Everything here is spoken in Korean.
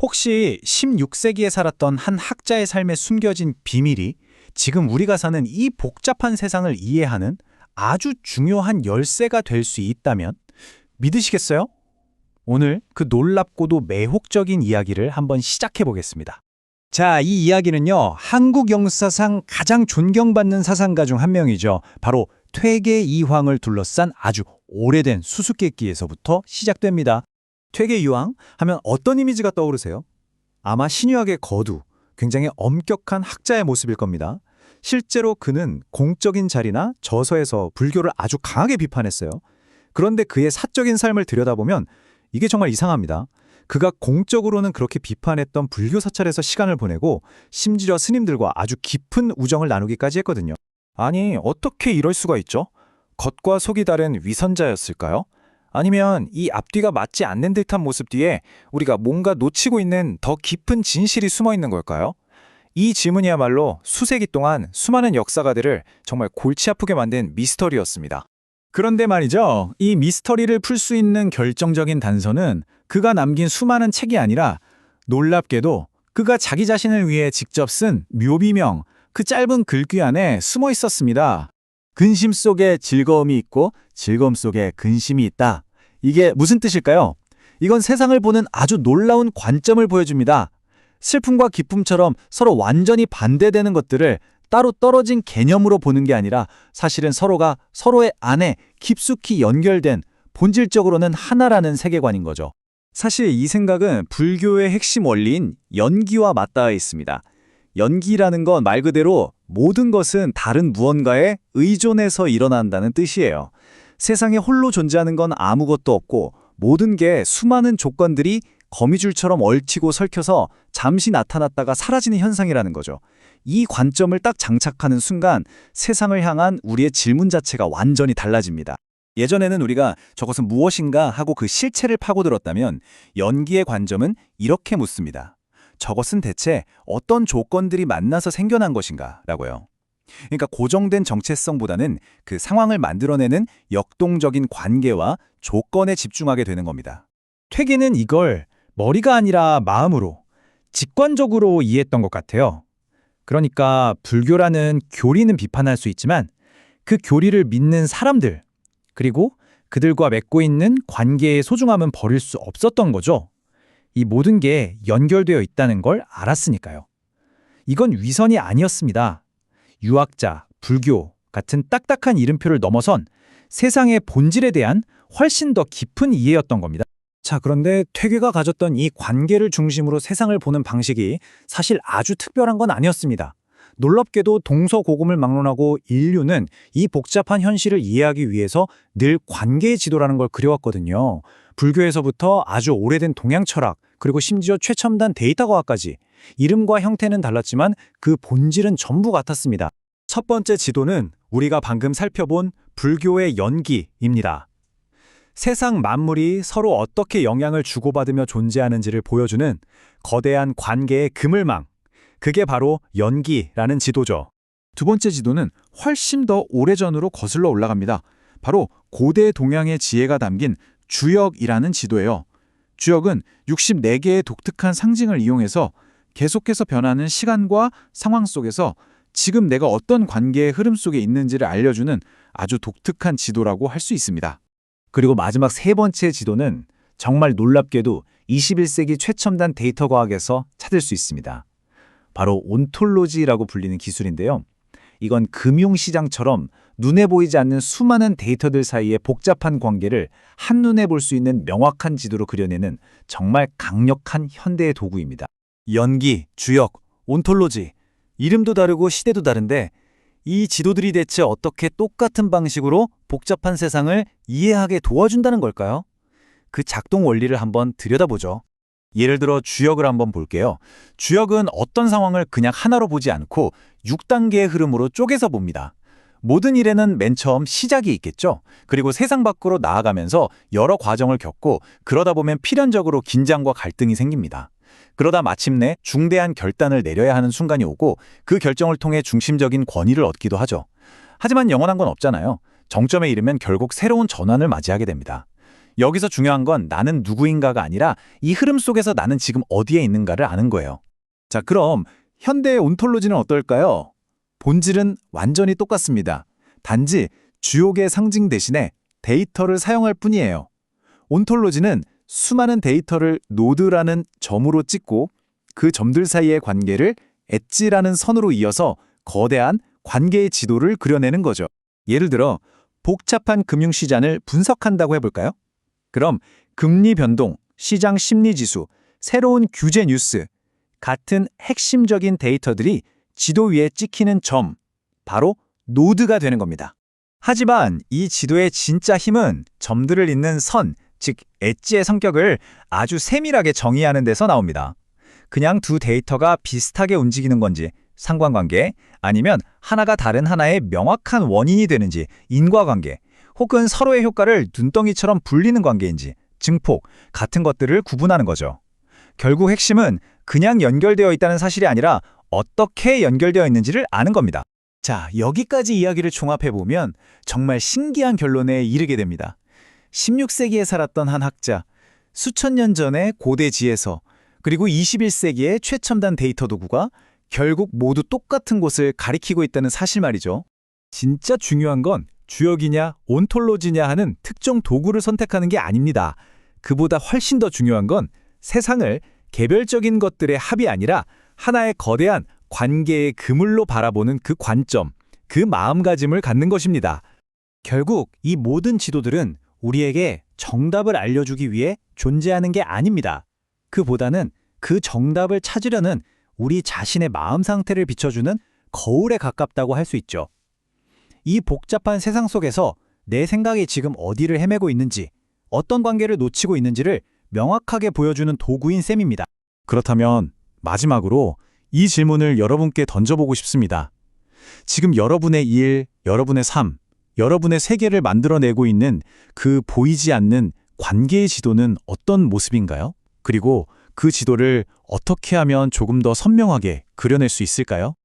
혹시 16세기에 살았던 한 학자의 삶에 숨겨진 비밀이 지금 우리가 사는 이 복잡한 세상을 이해하는 아주 중요한 열쇠가 될 수 있다면 믿으시겠어요? 오늘 그 놀랍고도 매혹적인 이야기를 한번 시작해 보겠습니다. 자, 이 이야기는요, 한국 역사상 가장 존경받는 사상가 중 한 명이죠. 바로 퇴계 이황을 둘러싼 아주 오래된 수수께끼에서부터 시작됩니다. 퇴계 이황 하면 어떤 이미지가 떠오르세요? 아마 신유학의 거두, 굉장히 엄격한 학자의 모습일 겁니다. 실제로 그는 공적인 자리나 저서에서 불교를 아주 강하게 비판했어요. 그런데 그의 사적인 삶을 들여다보면 이게 정말 이상합니다. 그가 공적으로는 그렇게 비판했던 불교 사찰에서 시간을 보내고 심지어 스님들과 아주 깊은 우정을 나누기까지 했거든요. 아니, 어떻게 이럴 수가 있죠? 겉과 속이 다른 위선자였을까요? 아니면 이 앞뒤가 맞지 않는 듯한 모습 뒤에 우리가 뭔가 놓치고 있는 더 깊은 진실이 숨어 있는 걸까요? 이 질문이야말로 수세기 동안 수많은 역사가들을 정말 골치 아프게 만든 미스터리였습니다. 그런데 말이죠, 이 미스터리를 풀 수 있는 결정적인 단서는 그가 남긴 수많은 책이 아니라 놀랍게도 그가 자기 자신을 위해 직접 쓴 묘비명, 그 짧은 글귀 안에 숨어 있었습니다. 근심 속에 즐거움이 있고 즐거움 속에 근심이 있다. 이게 무슨 뜻일까요? 이건 세상을 보는 아주 놀라운 관점을 보여줍니다. 슬픔과 기쁨처럼 서로 완전히 반대되는 것들을 따로 떨어진 개념으로 보는 게 아니라 사실은 서로가 서로의 안에 깊숙이 연결된, 본질적으로는 하나라는 세계관인 거죠. 사실 이 생각은 불교의 핵심 원리인 연기와 맞닿아 있습니다. 연기라는 건 말 그대로 모든 것은 다른 무언가에 의존해서 일어난다는 뜻이에요. 세상에 홀로 존재하는 건 아무것도 없고 모든 게 수많은 조건들이 거미줄처럼 얽히고 설켜서 잠시 나타났다가 사라지는 현상이라는 거죠. 이 관점을 딱 장착하는 순간 세상을 향한 우리의 질문 자체가 완전히 달라집니다. 예전에는 우리가 저것은 무엇인가 하고 그 실체를 파고들었다면 연기의 관점은 이렇게 묻습니다. 저것은 대체 어떤 조건들이 만나서 생겨난 것인가? 라고요. 그러니까 고정된 정체성보다는 그 상황을 만들어내는 역동적인 관계와 조건에 집중하게 되는 겁니다. 퇴계는 이걸 머리가 아니라 마음으로, 직관적으로 이해했던 것 같아요. 그러니까 불교라는 교리는 비판할 수 있지만 그 교리를 믿는 사람들, 그리고 그들과 맺고 있는 관계의 소중함은 버릴 수 없었던 거죠. 이 모든 게 연결되어 있다는 걸 알았으니까요. 이건 위선이 아니었습니다. 유학자, 불교 같은 딱딱한 이름표를 넘어선 세상의 본질에 대한 훨씬 더 깊은 이해였던 겁니다. 자, 그런데 퇴계가 가졌던 이 관계를 중심으로 세상을 보는 방식이 사실 아주 특별한 건 아니었습니다. 놀랍게도 동서고금을 막론하고 인류는 이 복잡한 현실을 이해하기 위해서 늘 관계의 지도라는 걸 그려왔거든요. 불교에서부터 아주 오래된 동양 철학, 그리고 심지어 최첨단 데이터 과학까지 이름과 형태는 달랐지만 그 본질은 전부 같았습니다. 첫 번째 지도는 우리가 방금 살펴본 불교의 연기입니다. 세상 만물이 서로 어떻게 영향을 주고받으며 존재하는지를 보여주는 거대한 관계의 그물망, 그게 바로 연기라는 지도죠. 두 번째 지도는 훨씬 더 오래전으로 거슬러 올라갑니다. 바로 고대 동양의 지혜가 담긴 주역이라는 지도예요. 주역은 64개의 독특한 상징을 이용해서 계속해서 변하는 시간과 상황 속에서 지금 내가 어떤 관계의 흐름 속에 있는지를 알려주는 아주 독특한 지도라고 할 수 있습니다. 그리고 마지막 세 번째 지도는 정말 놀랍게도 21세기 최첨단 데이터 과학에서 찾을 수 있습니다. 바로 온톨로지라고 불리는 기술인데요. 이건 금융시장처럼 눈에 보이지 않는 수많은 데이터들 사이의 복잡한 관계를 한눈에 볼 수 있는 명확한 지도로 그려내는 정말 강력한 현대의 도구입니다. 연기, 주역, 온톨로지, 이름도 다르고 시대도 다른데 이 지도들이 대체 어떻게 똑같은 방식으로 복잡한 세상을 이해하게 도와준다는 걸까요? 그 작동 원리를 한번 들여다보죠. 예를 들어 주역을 한번 볼게요. 주역은 어떤 상황을 그냥 하나로 보지 않고 6단계의 흐름으로 쪼개서 봅니다. 모든 일에는 맨 처음 시작이 있겠죠. 그리고 세상 밖으로 나아가면서 여러 과정을 겪고 그러다 보면 필연적으로 긴장과 갈등이 생깁니다. 그러다 마침내 중대한 결단을 내려야 하는 순간이 오고 그 결정을 통해 중심적인 권위를 얻기도 하죠. 하지만 영원한 건 없잖아요. 정점에 이르면 결국 새로운 전환을 맞이하게 됩니다. 여기서 중요한 건 나는 누구인가가 아니라 이 흐름 속에서 나는 지금 어디에 있는가를 아는 거예요. 자, 그럼 현대의 온톨로지는 어떨까요? 본질은 완전히 똑같습니다. 단지 주요계 상징 대신에 데이터를 사용할 뿐이에요. 온톨로지는 수많은 데이터를 노드라는 점으로 찍고 그 점들 사이의 관계를 엣지라는 선으로 이어서 거대한 관계의 지도를 그려내는 거죠. 예를 들어 복잡한 금융시장을 분석한다고 해볼까요? 그럼 금리 변동, 시장 심리지수, 새로운 규제 뉴스 같은 핵심적인 데이터들이 지도 위에 찍히는 점, 바로 노드가 되는 겁니다. 하지만 이 지도의 진짜 힘은 점들을 잇는 선, 즉 엣지의 성격을 아주 세밀하게 정의하는 데서 나옵니다. 그냥 두 데이터가 비슷하게 움직이는 건지, 상관관계, 아니면 하나가 다른 하나의 명확한 원인이 되는지, 인과관계, 혹은 서로의 효과를 눈덩이처럼 불리는 관계인지, 증폭, 같은 것들을 구분하는 거죠. 결국 핵심은 그냥 연결되어 있다는 사실이 아니라 어떻게 연결되어 있는지를 아는 겁니다. 자, 여기까지 이야기를 종합해보면 정말 신기한 결론에 이르게 됩니다. 16세기에 살았던 한 학자, 수천 년 전의 고대지에서, 그리고 21세기의 최첨단 데이터 도구가 결국 모두 똑같은 곳을 가리키고 있다는 사실 말이죠. 진짜 중요한 건 주역이냐 온톨로지냐 하는 특정 도구를 선택하는 게 아닙니다. 그보다 훨씬 더 중요한 건 세상을 개별적인 것들의 합이 아니라 하나의 거대한 관계의 그물로 바라보는 그 관점, 그 마음가짐을 갖는 것입니다. 결국 이 모든 지도들은 우리에게 정답을 알려주기 위해 존재하는 게 아닙니다. 그보다는 그 정답을 찾으려는 우리 자신의 마음 상태를 비춰주는 거울에 가깝다고 할 수 있죠. 이 복잡한 세상 속에서 내 생각이 지금 어디를 헤매고 있는지, 어떤 관계를 놓치고 있는지를 명확하게 보여주는 도구인 셈입니다. 그렇다면 마지막으로 이 질문을 여러분께 던져보고 싶습니다. 지금 여러분의 일, 여러분의 삶, 여러분의 세계를 만들어내고 있는 그 보이지 않는 관계의 지도는 어떤 모습인가요? 그리고 그 지도를 어떻게 하면 조금 더 선명하게 그려낼 수 있을까요?